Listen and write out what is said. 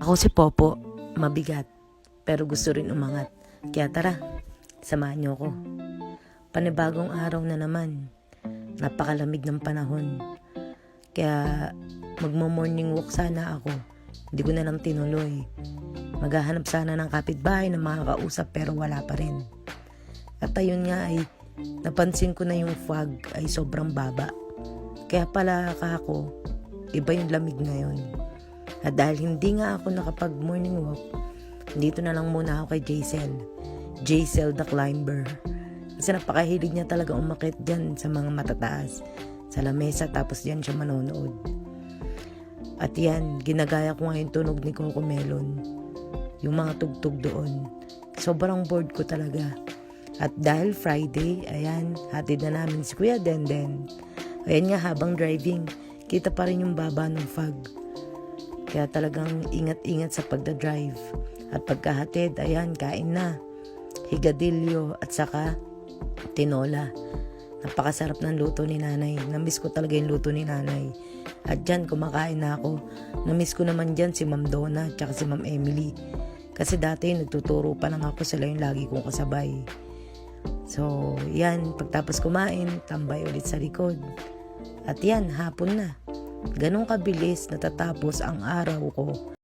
Ako si Popo, mabigat, pero gusto rin umangat. Kaya tara, samahan niyo ako. Panibagong araw na naman, napakalamig ng panahon. Kaya magmo-morning walk sana ako, hindi ko na lang tinuloy. Maghahanap sana ng kapitbahay na makakausap pero wala pa rin. At ayun nga ay, napansin ko na yung fog ay sobrang baba. Kaya pala ako, iba yung lamig ngayon. At dahil hindi nga ako nakapag morning walk, dito na lang muna ako kay Jaisel the Climber. Kasi napakahilig niya talaga umakyat dyan sa mga matataas, sa lamesa, tapos dyan siya manonood. At yan, ginagaya ko ngayon tunog ni Coco Melon, yung mga tugtog doon. Sobrang bored ko talaga. At dahil Friday, ayan, hatid na namin si Kuya Denden. Ayan nga, habang driving, kita pa rin yung baba ng fog. Kaya talagang ingat-ingat sa pagdadrive. At pagkahatid, ayan, kain na. Higadilyo at saka tinola. Napakasarap ng luto ni nanay. Namiss ko talaga yung luto ni nanay. At dyan, kumakain na ako. Namiss ko naman dyan si Ma'am Donna at saka si Ma'am Emily. Kasi dati nagtuturo pa lang ako, sila yung lagi kong kasabay. So, yan, pagtapos kumain, tambay ulit sa likod. At yan, hapon na. Ganong kabilis natatapos ang araw ko.